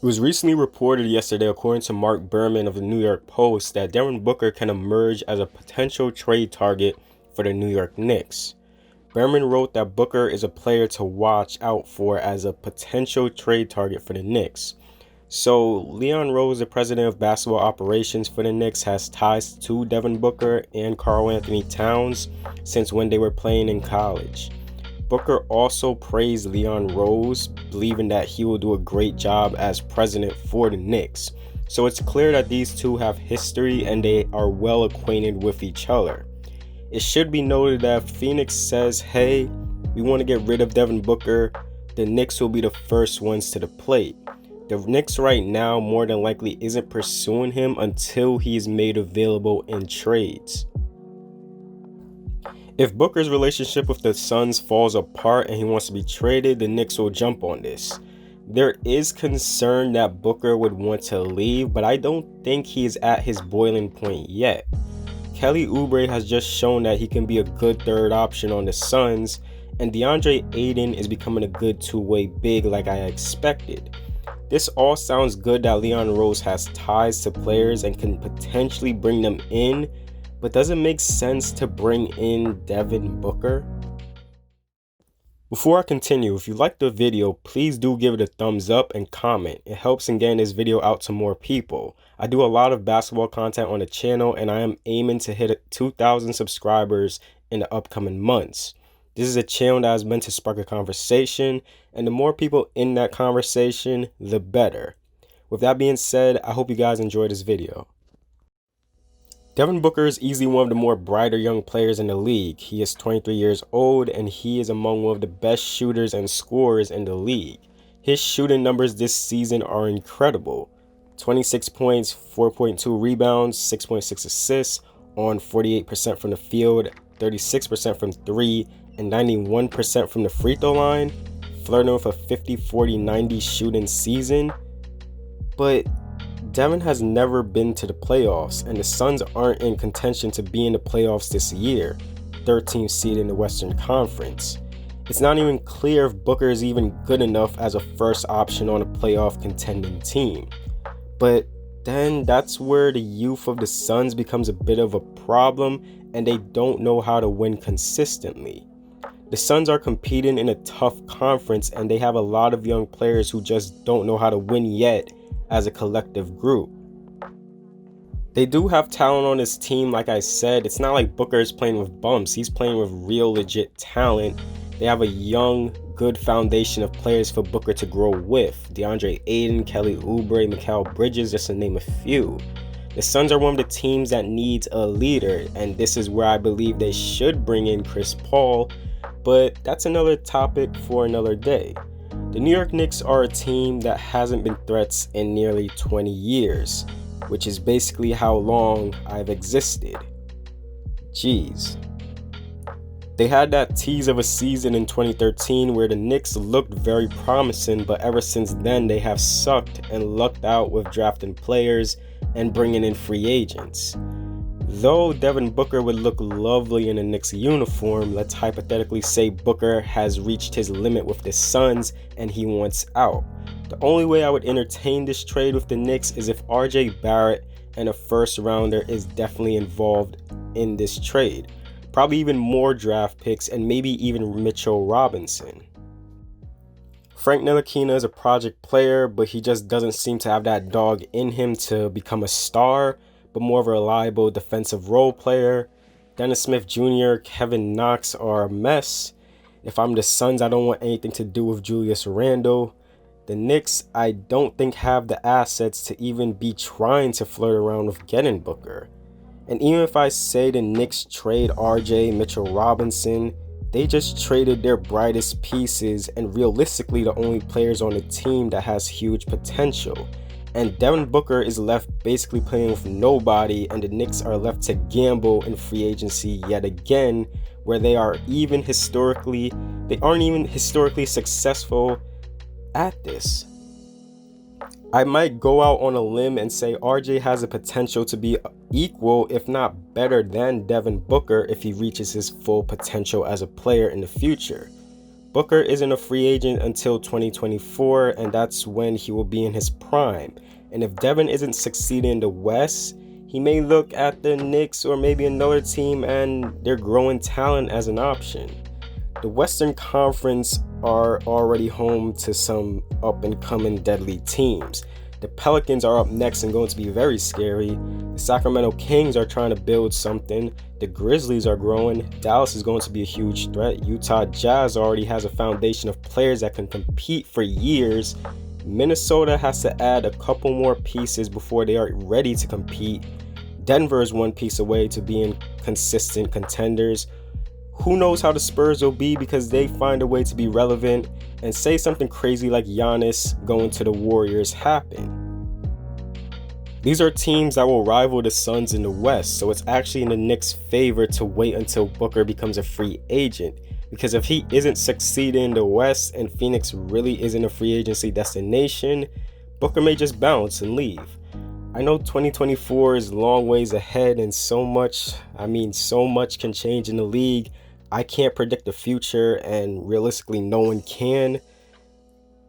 It was recently reported yesterday, according to Mark Berman of the New York Post, that Devin Booker can emerge as a potential trade target for the New York Knicks. Berman wrote that Booker is a player to watch out for as a potential trade target for the Knicks. So, Leon Rose, the president of basketball operations for the Knicks, has ties to Devin Booker and Karl Anthony Towns since when they were playing in college. Booker also praised Leon Rose, believing that he will do a great job as president for the Knicks. So it's clear that these two have history and they are well acquainted with each other. It should be noted that if Phoenix says, hey, we want to get rid of Devin Booker, the Knicks will be the first ones to the plate. The Knicks right now more than likely isn't pursuing him until he is made available in trades. If Booker's relationship with the Suns falls apart and he wants to be traded, the Knicks will jump on this. There is concern that Booker would want to leave, but I don't think he is at his boiling point yet. Kelly Oubre has just shown that he can be a good third option on the Suns, and DeAndre Ayton is becoming a good two-way big like I expected. This all sounds good that Leon Rose has ties to players and can potentially bring them in, but does it make sense to bring in Devin Booker? Before I continue, if you liked the video, please do give it a thumbs up and comment. It helps in getting this video out to more people. I do a lot of basketball content on the channel and I am aiming to hit 2,000 subscribers in the upcoming months. This is a channel that is meant to spark a conversation, and the more people in that conversation, the better. With that being said, I hope you guys enjoy this video. Devin Booker is easily one of the more brighter young players in the league. He is 23 years old and he is among one of the best shooters and scorers in the league. His shooting numbers this season are incredible. 26 points, 4.2 rebounds, 6.6 assists on 48% from the field, 36% from 3, and 91% from the free throw line, flirting with a 50-40-90 shooting season. But Devin has never been to the playoffs, and the Suns aren't in contention to be in the playoffs this year, 13th seed in the Western Conference. It's not even clear if Booker is even good enough as a first option on a playoff contending team. But then that's where the youth of the Suns becomes a bit of a problem, and they don't know how to win consistently. The Suns are competing in a tough conference, and they have a lot of young players who just don't know how to win yet as a collective group. They do have talent on this team, like I said. It's not like Booker is playing with bumps. He's playing with real legit talent. They have a young, good foundation of players for Booker to grow with. DeAndre Ayton, Kelly Oubre, Mikal Bridges, just to name a few. The Suns are one of the teams that needs a leader, and this is where I believe they should bring in Chris Paul, but that's another topic for another day. The New York Knicks are a team that hasn't been threats in nearly 20 years, which is basically how long I've existed. Jeez. They had that tease of a season in 2013 where the Knicks looked very promising, but ever since then they have sucked and lucked out with drafting players and bringing in free agents. Though Devin Booker would look lovely in a Knicks uniform, let's hypothetically say Booker has reached his limit with the Suns and he wants out. The only way I would entertain this trade with the Knicks is if RJ Barrett and a first rounder is definitely involved in this trade. Probably even more draft picks and maybe even Mitchell Robinson. Frank Ntilikina is a project player, but he just doesn't seem to have that dog in him to become a star, but more of a reliable defensive role player. Dennis Smith Jr., Kevin Knox are a mess. If I'm the Suns, I don't want anything to do with Julius Randle. The Knicks, I don't think have the assets to even be trying to flirt around with getting Booker. And even if I say the Knicks trade RJ, Mitchell Robinson, they just traded their brightest pieces and realistically the only players on the team that has huge potential. And Devin Booker is left basically playing with nobody, and the Knicks are left to gamble in free agency yet again, where they aren't even historically successful at this. I might go out on a limb and say RJ has the potential to be equal, if not better than Devin Booker if he reaches his full potential as a player in the future. Booker isn't a free agent until 2024, and that's when he will be in his prime. And if Devin isn't succeeding in the West, he may look at the Knicks or maybe another team and their growing talent as an option. The Western Conference are already home to some up-and-coming deadly teams. The Pelicans are up next and going to be very scary. The Sacramento Kings are trying to build something. The Grizzlies are growing. Dallas is going to be a huge threat. Utah Jazz already has a foundation of players that can compete for years. Minnesota has to add a couple more pieces before they are ready to compete. Denver is one piece away to being consistent contenders. Who knows how the Spurs will be, because they find a way to be relevant, and say something crazy like Giannis going to the Warriors happen. These are teams that will rival the Suns in the West, so it's actually in the Knicks' favor to wait until Booker becomes a free agent, because if he isn't succeeding in the West and Phoenix really isn't a free agency destination, Booker may just bounce and leave. I know 2024 is long ways ahead, and so much can change in the league. I can't predict the future, and realistically no one can.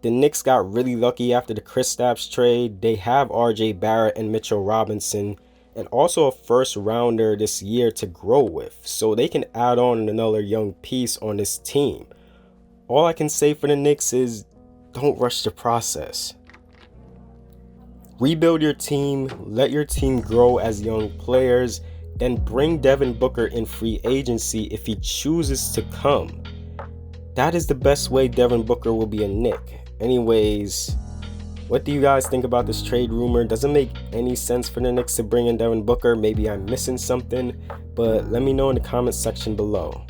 The Knicks got really lucky after the Kristaps trade. They have RJ Barrett and Mitchell Robinson, and also a first rounder this year to grow with, so they can add on another young piece on this team. All I can say for the Knicks is don't rush the process. Rebuild your team, let your team grow as young players, then bring Devin Booker in free agency if he chooses to come. That is the best way Devin Booker will be a Knick. Anyways, what do you guys think about this trade rumor? Does it make any sense for the Knicks to bring in Devin Booker? Maybe I'm missing something, but let me know in the comments section below.